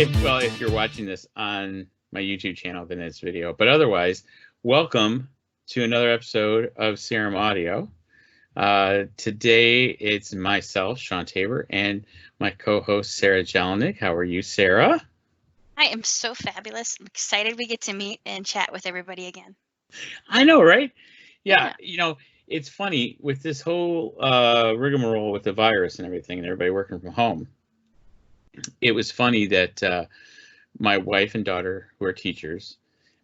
If you're watching this on my YouTube channel, then it's video. But otherwise, welcome to another episode of Serum Audio. Today, it's myself, Shawn Tabor, and my co-host, Sarah Jelinek. How are you, Sarah? I am so fabulous. I'm excited we get to meet and chat with everybody again. I know, right? Yeah. You know, it's funny with this whole rigmarole with the virus and everything and everybody working from home. It was funny that my wife and daughter, who are teachers,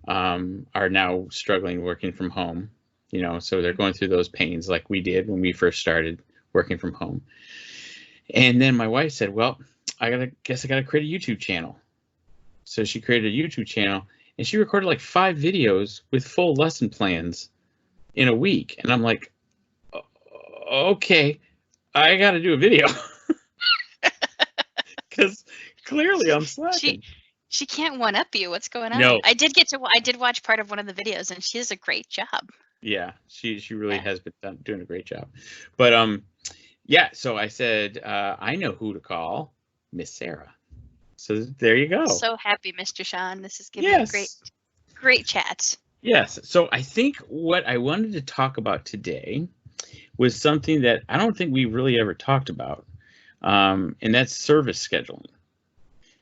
are now struggling working from home. You know, so they're going through those pains like we did when we first started working from home. And then my wife said, well, I guess I gotta create a YouTube channel. So she created a YouTube channel and she recorded like 5 videos with full lesson plans in a week. And I'm like, okay, I gotta do a video. Because clearly I'm slacking. She can't one up you. What's going on? No. I did watch part of one of the videos, and she does a great job. Yeah, she really has been doing a great job. But yeah. So I said I know who to call, Miss Sarah. So there you go. So happy, Mr. Shawn. This is gonna be great chats. Yes. So I think what I wanted to talk about today was something that I don't think we really ever talked about. And that's service scheduling.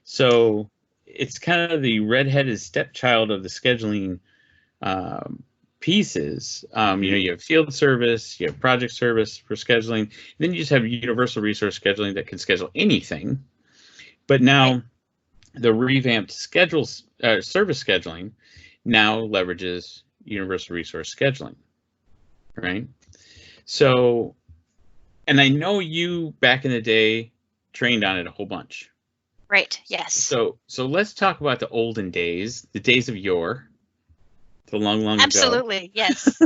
So it's kind of the redheaded stepchild of the scheduling pieces. You know, you have field service, you have project service for scheduling, and then you just have universal resource scheduling that can schedule anything. But now the revamped service scheduling now leverages universal resource scheduling, right? So, and I know you back in the day trained on it a whole bunch. Right. Yes. So let's talk about the olden days, the days of yore, the long Absolutely. ago. Yes.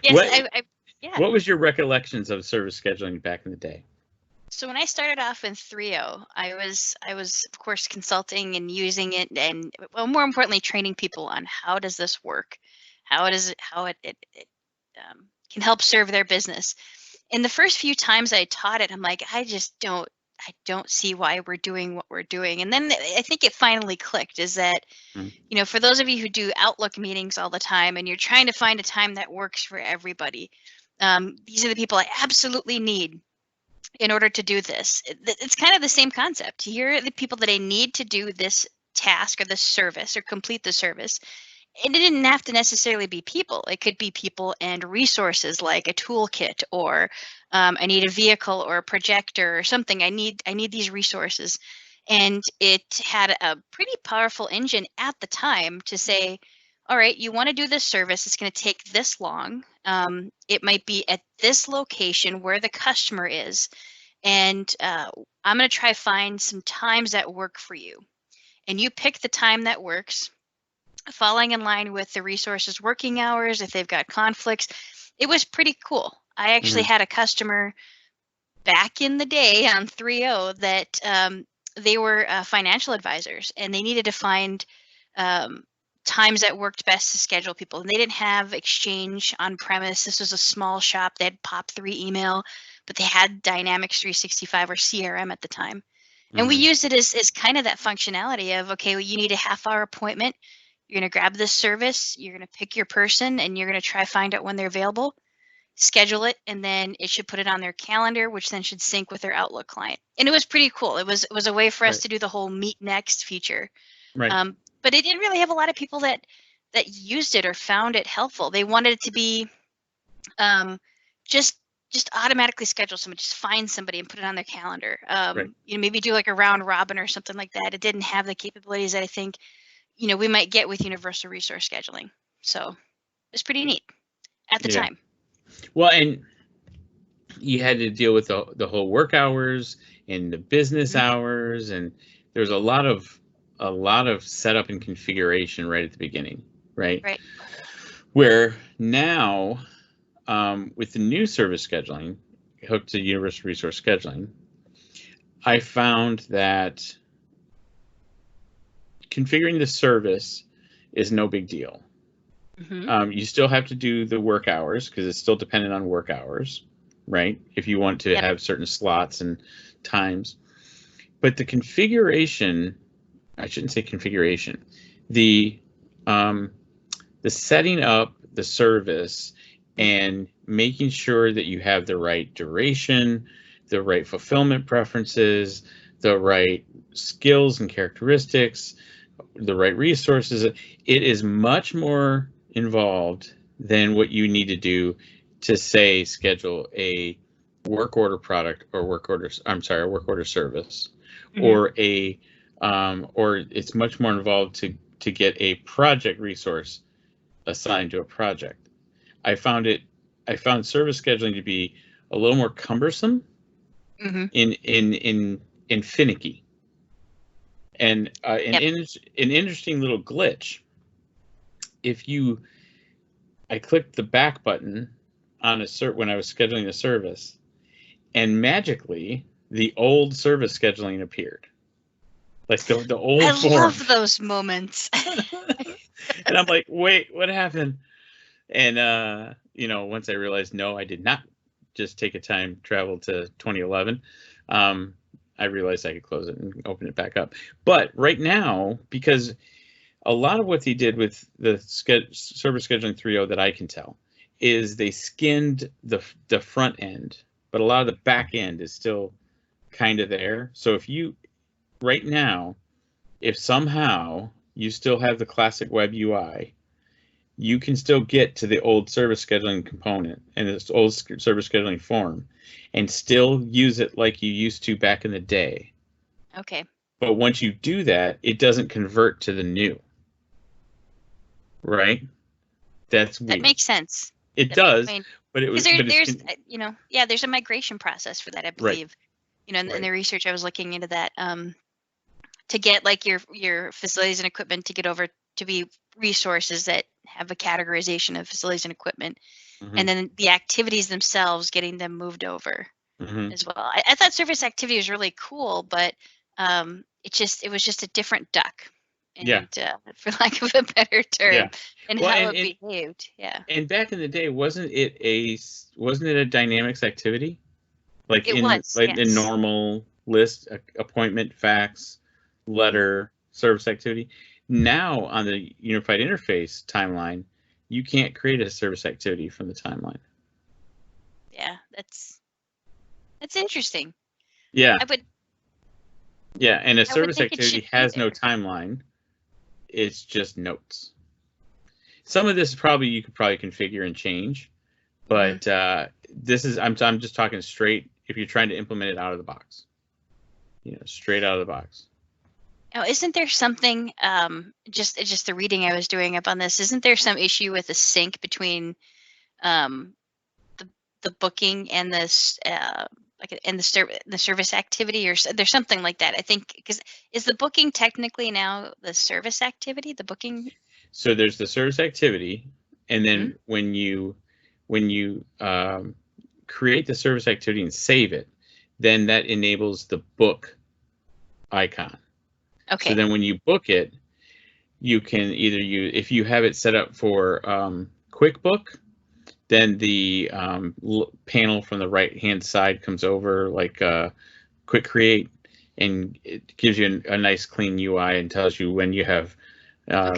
Yes. What was your recollections of service scheduling back in the day? So when I started off in 3.0, I was of course consulting and using it, and well, more importantly, training people on how does this work, how it can help serve their business. And the first few times I taught it, I'm like, I don't see why we're doing what we're doing. And then I think it finally clicked, is that, you know, for those of you who do Outlook meetings all the time and you're trying to find a time that works for everybody, these are the people I absolutely need in order to do this. It's kind of the same concept. Here are the people that I need to do this task or this service or complete the service. And it didn't have to necessarily be people. It could be people and resources like a toolkit, or I need a vehicle or a projector or something. I need these resources. And it had a pretty powerful engine at the time to say, all right, you want to do this service. It's going to take this long. It might be at this location where the customer is. And I'm going to try find some times that work for you. And you pick the time that works, falling in line with the resources working hours, if they've got conflicts. It was pretty cool. I actually had a customer back in the day on 3.0 that they were financial advisors, and they needed to find times that worked best to schedule people. And they didn't have Exchange on premise. This was a small shop. They had POP3 email, but they had Dynamics 365 or CRM at the time. And we used it as kind of that functionality of, okay, well, you need a half-hour appointment. You're going to grab this service, you're going to pick your person, and you're going to try find out when they're available, schedule it, and then it should put it on their calendar, which then should sync with their Outlook client. And it was pretty cool. It was a way for us to do the whole Meet Next feature. Right. But it didn't really have a lot of people that used it or found it helpful. They wanted it to be just automatically schedule somebody, just find somebody and put it on their calendar. You know, maybe do like a round robin or something like that. It didn't have the capabilities that I think, you know, we might get with universal resource scheduling. So it's pretty neat at the time. Well, and you had to deal with the whole work hours and the business hours, and there's a lot of setup and configuration right at the beginning, right? Right. Where now, with the new service scheduling hooked to universal resource scheduling, I found that configuring the service is no big deal. You still have to do the work hours because it's still dependent on work hours, right? If you want to have certain slots and times. But the configuration I shouldn't say configuration, the setting up the service and making sure that you have the right duration, the right fulfillment preferences, the right skills and characteristics, the right resources. It is much more involved than what you need to do to, say, schedule a work order product or work order service, or or it's much more involved to get a project resource assigned to a project. I found service scheduling to be a little more cumbersome in finicky. And an interesting little glitch. I clicked the back button on when I was scheduling a service, and magically the old service scheduling appeared, like the old form. I love those moments. And I'm like, wait, what happened? And once I realized, no, I did not just take a time travel to 2011. I realized I could close it and open it back up. But right now, because a lot of what they did with the service scheduling 3.0 that I can tell is they skinned the front end, but a lot of the back end is still kind of there. So right now, if somehow you still have the classic web UI, you can still get to the old service scheduling component and this old service scheduling form and still use it like you used to back in the day. Okay. But once you do that, it doesn't convert to the new. Right? That's weird. That makes sense. It does, but there's a migration process for that, I believe. Right. In the research I was looking into that, to get like your facilities and equipment to get over to be resources that have a categorization of facilities and equipment, and then the activities themselves, getting them moved over as well. I thought service activity was really cool, but it was just a different duck. And, for lack of a better term, and how it behaved. Yeah. And back in the day, wasn't it a dynamics activity? Like in normal list, appointment, fax, letter, service activity. Now on the unified interface timeline, you can't create a service activity from the timeline. Yeah, that's interesting. Yeah. And a service activity has no timeline. It's just notes. Some of this you could probably configure and change, but this is I'm just talking straight if you're trying to implement it out of the box. Straight out of the box. Oh, isn't there something just the reading I was doing up on this? Isn't there some issue with the sync between the booking and this the service activity, or there's something like that? I think, because is the booking technically now the service activity, the booking? So there's the service activity, and then when you create the service activity and save it, then that enables the book icon. Okay. So then when you book it, you can either if you have it set up for quick book, then the panel from the right hand side comes over like quick create, and it gives you a nice clean UI and tells you when you have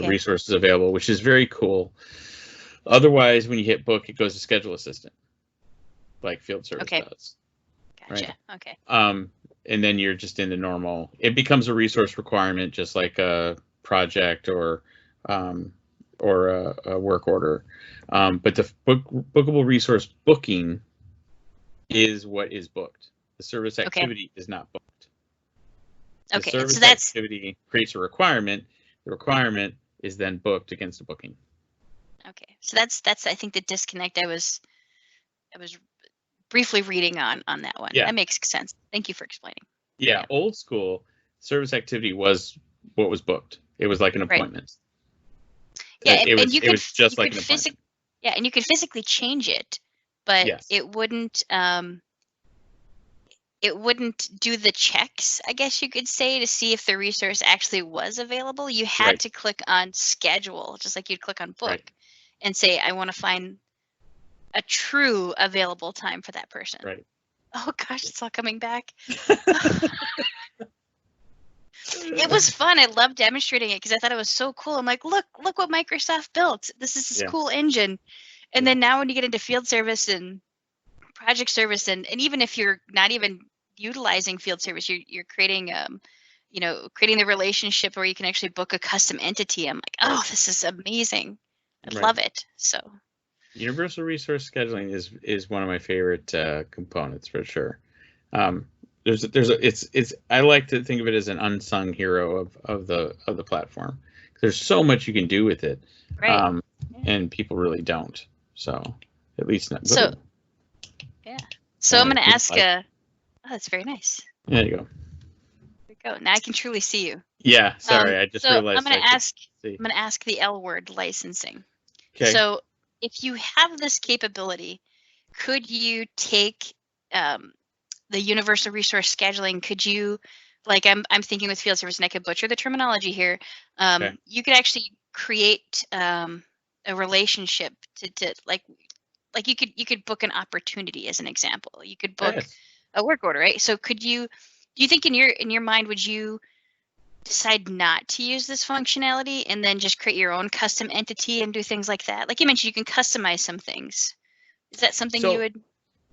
resources available, which is very cool. Otherwise, when you hit book, it goes to schedule assistant, like field service does. Gotcha. Right? Okay. And then you're just in the normal. It becomes a resource requirement, just like a project or a work order. But the bookable resource booking is what is booked. The service activity is not booked. The service activity creates a requirement. The requirement is then booked against a booking. Okay, so that's I think the disconnect I was briefly reading on that one. That makes sense. Thank you for explaining. Yeah, old school service activity was what was booked. It was like an appointment. Yeah, and you could physically change it, but it wouldn't do the checks, I guess you could say, to see if the resource actually was available. You had to click on schedule, just like you'd click on book, and say, I want to find a true available time for that person. Right. Oh gosh, it's all coming back. It was fun. I loved demonstrating it because I thought it was so cool. I'm like, look what Microsoft built. This is this cool engine. And then now when you get into field service and project service, and even if you're not even utilizing field service, you're creating creating the relationship where you can actually book a custom entity. I'm like, oh, this is amazing. I love it. So universal resource scheduling is one of my favorite components for sure. It's I like to think of it as an unsung hero of the platform. There's so much you can do with it, and people really don't. So at least not. So So I'm going to ask. Oh, that's very nice. There you go. There you go. Now I can truly see you. Yeah. Sorry, I just realized. I'm going to ask the L word, licensing. Okay. So if you have this capability, could you take the universal resource scheduling? Could you, like I'm thinking with field service, and I could butcher the terminology here. You could actually create a relationship to like you could book an opportunity as an example. You could book a work order, right? So do you think in your mind, would you decide not to use this functionality and then just create your own custom entity and do things like that? Like you mentioned, you can customize some things. Is that something you would?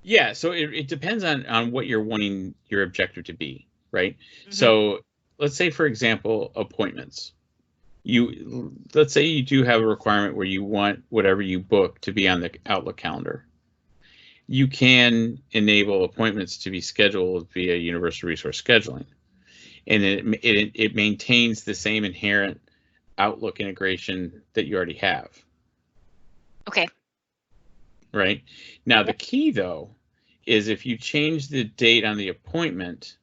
Yeah, so it depends on what you're wanting your objective to be, right? Mm-hmm. So let's say, for example, appointments. Let's say you do have a requirement where you want whatever you book to be on the Outlook calendar. You can enable appointments to be scheduled via universal resource scheduling, and it maintains the same inherent Outlook integration that you already have. Okay. Right. Now, the key, though, is if you change the date on the appointment,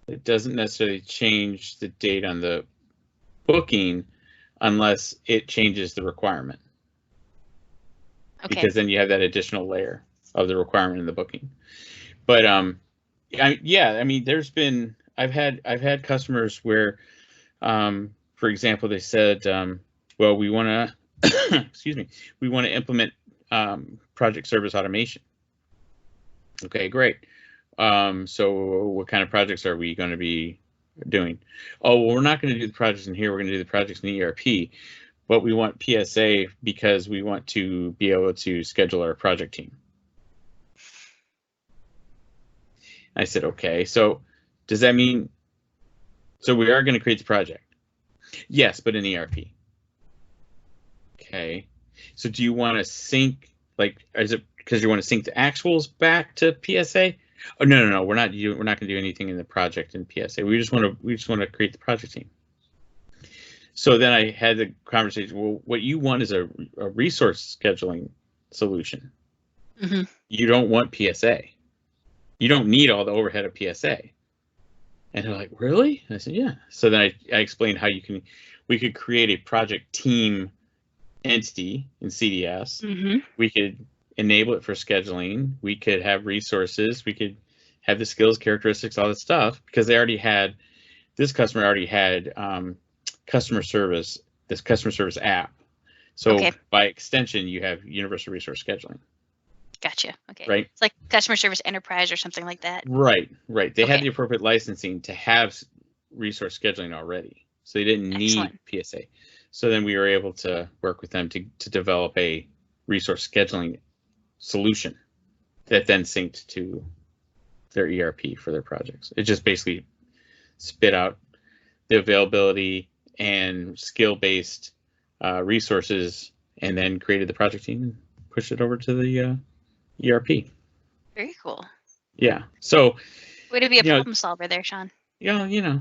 it doesn't necessarily change the date on the booking unless it changes the requirement. Okay. Because then you have that additional layer of the requirement in the booking. But I mean, I've had customers where, for example, they said, well, we want to we want to implement project service automation. Okay, great. So what kind of projects are we going to be doing? Oh, well, we're not going to do the projects in here. We're going to do the projects in ERP, but we want PSA because we want to be able to schedule our project team. I said, okay, so does that mean, so we are going to create the project? Yes, but in ERP. Okay, so do you want to sync, like, is it because you want to sync the actuals back to PSA? Oh, no, we're not going to do anything in the project in PSA. We just want to create the project team. So then I had the conversation. Well, what you want is a resource scheduling solution. Mm-hmm. You don't want PSA. You don't need all the overhead of PSA. And they're like, really? And I said, yeah. So then I explained how we could create a project team entity in CDS. Mm-hmm. We could enable it for scheduling. We could have resources. We could have the skills, characteristics, all that stuff, because this customer already had customer service app. So by extension, you have universal resource scheduling. Gotcha. Okay. Right. It's like customer service enterprise or something like that. Right. They had the appropriate licensing to have resource scheduling already. So they didn't need PSA. So then we were able to work with them to develop a resource scheduling solution that then synced to their ERP for their projects. It just basically spit out the availability and skill-based resources, and then created the project team and pushed it over to the ERP. Very cool. Yeah. So way to be a problem solver there, Shawn. Yeah.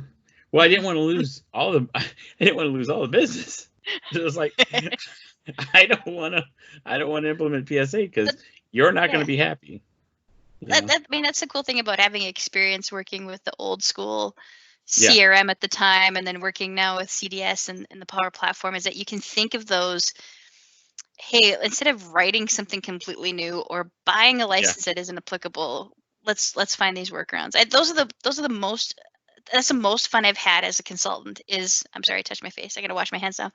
Well, I didn't want to lose all the business. It was like I don't want to implement PSA because you're not going to be happy. That's the cool thing about having experience working with the old school CRM at the time, and then working now with CDS and the Power Platform, is that you can think of those. Hey, instead of writing something completely new or buying a license that isn't applicable, let's find these workarounds. Those are the most. That's the most fun I've had as a consultant. I'm sorry, I touched my face. I got to wash my hands now.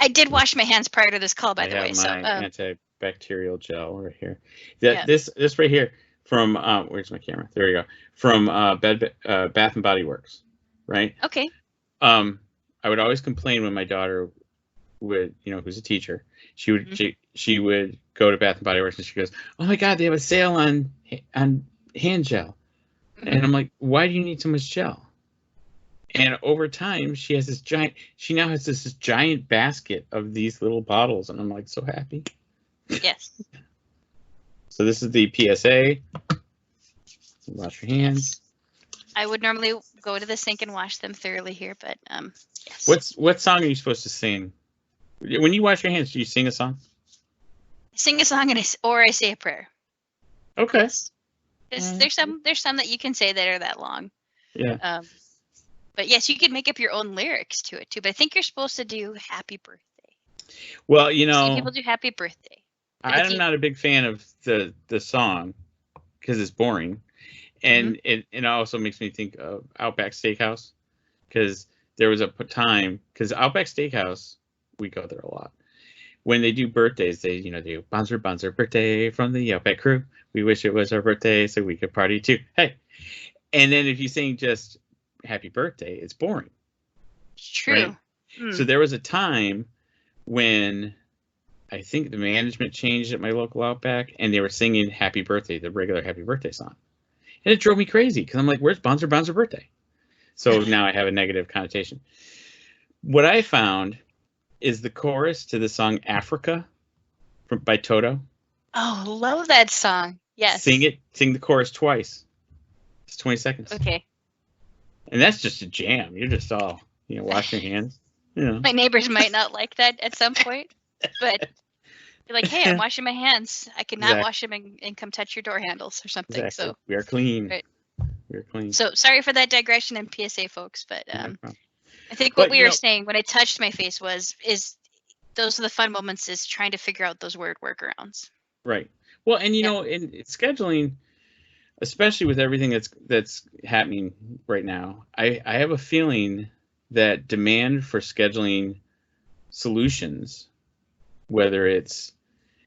I did wash my hands prior to this call, by the way. I have my antibacterial gel right here. This right here. from where's my camera? There we go. From Bath and Body Works, right? Okay. I would always complain when my daughter would, who's a teacher, she would she would go to Bath and Body Works and she goes, "Oh my God, they have a sale on hand gel," and I'm like, "Why do you need so much gel?" And over time, she now has this giant basket of these little bottles, and I'm like so happy. Yes. So this is the PSA. Wash your hands. Yes. I would normally go to the sink and wash them thoroughly here, but yes. What song are you supposed to sing? When you wash your hands, do you sing a song? Sing a song or I say a prayer. Okay. Yes. There's some that you can say that are that long. Yeah. But yes, you can make up your own lyrics to it too. But I think you're supposed to do happy birthday. Well, See people do happy birthday. I'm not a big fan of the song because it's boring. And it also makes me think of Outback Steakhouse, because there was a time, because Outback Steakhouse, we go there a lot. When they do birthdays, they do Bonzer birthday from the Outback crew. We wish it was our birthday so we could party too. Hey, and then if you sing just happy birthday, it's boring. True. Right? So there was a time when I think the management changed at my local Outback, and they were singing happy birthday, the regular happy birthday song. And it drove me crazy because I'm like, where's Bonzer birthday? So now I have a negative connotation. What I found is the chorus to the song Africa by Toto. Oh, love that song. Yes. Sing the chorus twice. It's 20 seconds. Okay. And that's just a jam. You're just all, wash your hands. My neighbors might not like that at some point, but you're like, hey, I'm washing my hands. I cannot wash them and come touch your door handles or something. Exactly. So we are clean. Right. We are clean. So sorry for that digression and PSA, folks, but I think what we were saying when I touched my face is those are the fun moments, is trying to figure out those weird workarounds. Right. Well, and in scheduling, especially with everything that's happening right now, I have a feeling that demand for scheduling solutions, whether it's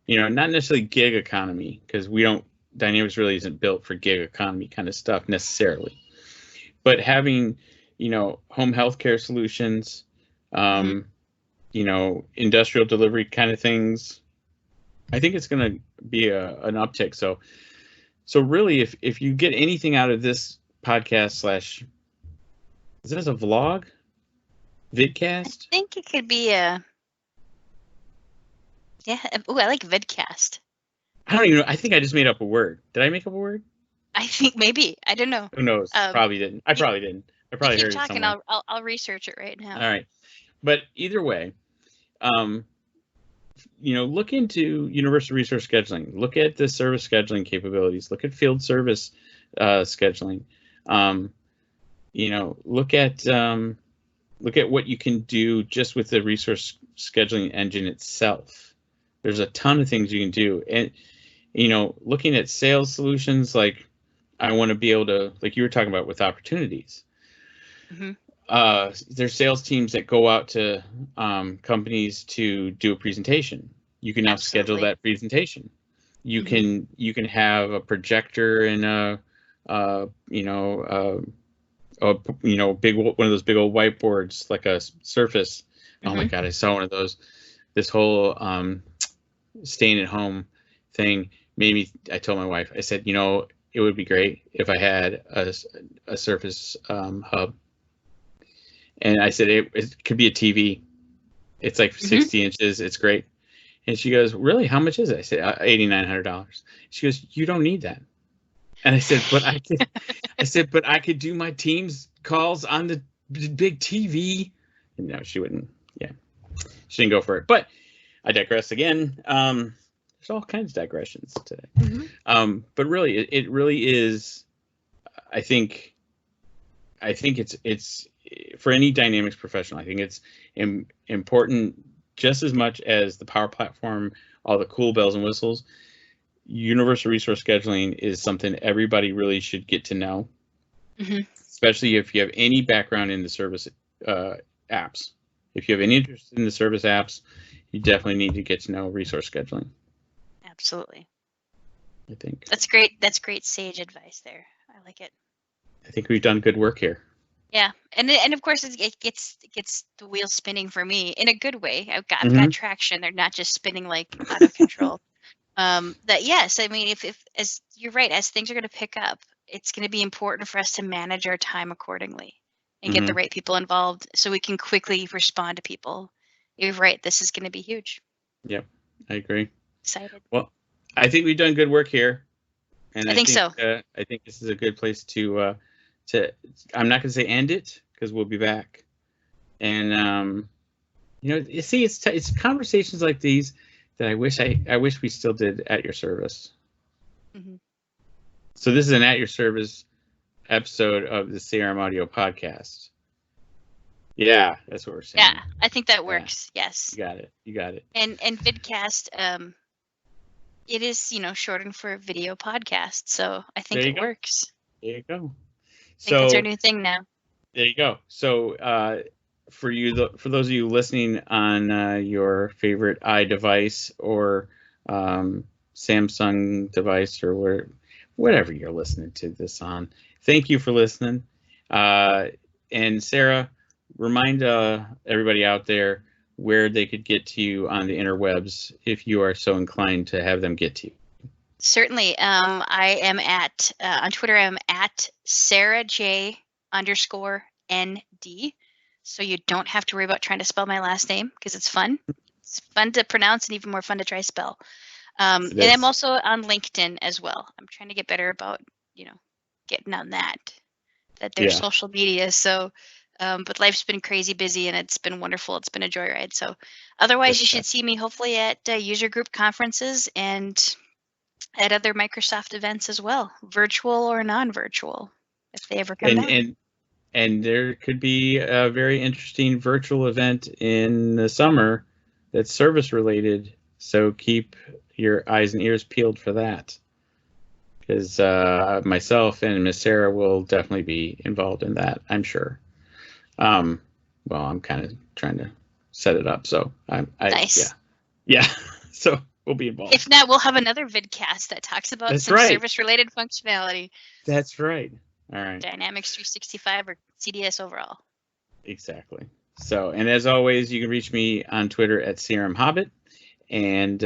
not necessarily gig economy, because Dynamics really isn't built for gig economy kind of stuff necessarily, but having home healthcare solutions, industrial delivery kind of things, I think it's going to be an uptick. So really, if you get anything out of this podcast / is this a vlog? Vidcast? I think it could be I like vidcast. I don't even know. I think I just made up a word. Did I make up a word? I think maybe. I don't know. Who knows? Probably didn't. I probably didn't. I probably heard talking, it somewhere. I'll research it right now. All right. But either way, look into universal resource scheduling. Look at the service scheduling capabilities. Look at field service scheduling. Look at what you can do just with the resource scheduling engine itself. There's a ton of things you can do. And, looking at sales solutions, like I want to be able to, like you were talking about with opportunities. There's sales teams that go out to companies to do a presentation. You can now schedule that presentation. You can have a projector and big one of those big old whiteboards, like a Surface. Oh my God, I saw one of those. This whole staying at home thing made me. I told my wife, I said, it would be great if I had a Surface hub. And I said it could be a TV. It's like 60 inches. It's great. And she goes, "Really? How much is it?" I said, $8,900. She goes, "You don't need that." And I said, "But I could." I said, "But I could do my Teams calls on the big TV." And no, she wouldn't. Yeah, she didn't go for it. But I digress again. There's all kinds of digressions today. But really, it really is. I think it's for any Dynamics professional. I think it's important just as much as the Power Platform, all the cool bells and whistles. Universal resource scheduling is something everybody really should get to know, especially if you have any background in the service apps. If you have any interest in the service apps, you definitely need to get to know resource scheduling. Absolutely. I think That's great. That's great sage advice there. I like it. I think we've done good work here. Yeah, and of course it gets the wheels spinning for me in a good way. I've got traction. They're not just spinning like out of control. That yes, I mean if as you're right, as things are going to pick up, it's going to be important for us to manage our time accordingly and get the right people involved so we can quickly respond to people. You're right. This is going to be huge. Yep, I agree. Excited. Well, I think we've done good work here, and I think so. I think this is a good place to. I'm not going to say end it because we'll be back, and you see, it's conversations like these that I wish we still did at your service. Mm-hmm. So this is an at your service episode of the CRM Audio Podcast. Yeah, that's what we're saying. Yeah, I think that works. Yeah. Yes. You got it. And vidcast, it is, shortened for video podcast. So I think it works. There you go. I think that's our new thing now. There you go. So for those of you listening on your favorite iDevice or Samsung device or whatever you're listening to this on, thank you for listening. And Sarah, remind everybody out there where they could get to you on the interwebs if you are so inclined to have them get to you. Certainly. I am on Twitter. I'm at SarahJ_ND. So you don't have to worry about trying to spell my last name because it's fun. It's fun to pronounce and even more fun to try spell. And I'm also on LinkedIn as well. I'm trying to get better about, getting on that there's social media. So, but life's been crazy busy and it's been wonderful. It's been a joyride. So otherwise you should see me hopefully at user group conferences and at other Microsoft events as well, virtual or non-virtual, if they ever come back. And there could be a very interesting virtual event in the summer that's service related. So keep your eyes and ears peeled for that, because myself and Miss Sarah will definitely be involved in that, I'm sure. Well, I'm kind of trying to set it up, so nice. Yeah. So we'll be involved. If not, we'll have another vidcast that talks about service-related functionality. That's right. All right. Dynamics 365 or CDS overall. Exactly. So, and as always, you can reach me on Twitter at CRM Hobbit. And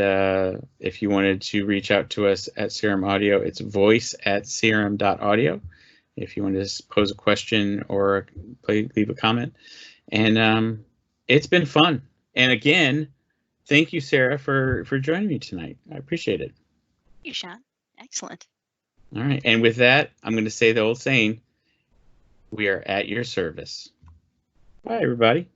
if you wanted to reach out to us at CRM Audio, it's voice@crm.audio. If you want to pose a question or leave a comment. And it's been fun. And again, thank you, Sarah, for joining me tonight. I appreciate it. Thank you, Shawn. Excellent. All right. And with that, I'm going to say the old saying, we are at your service. Bye, everybody.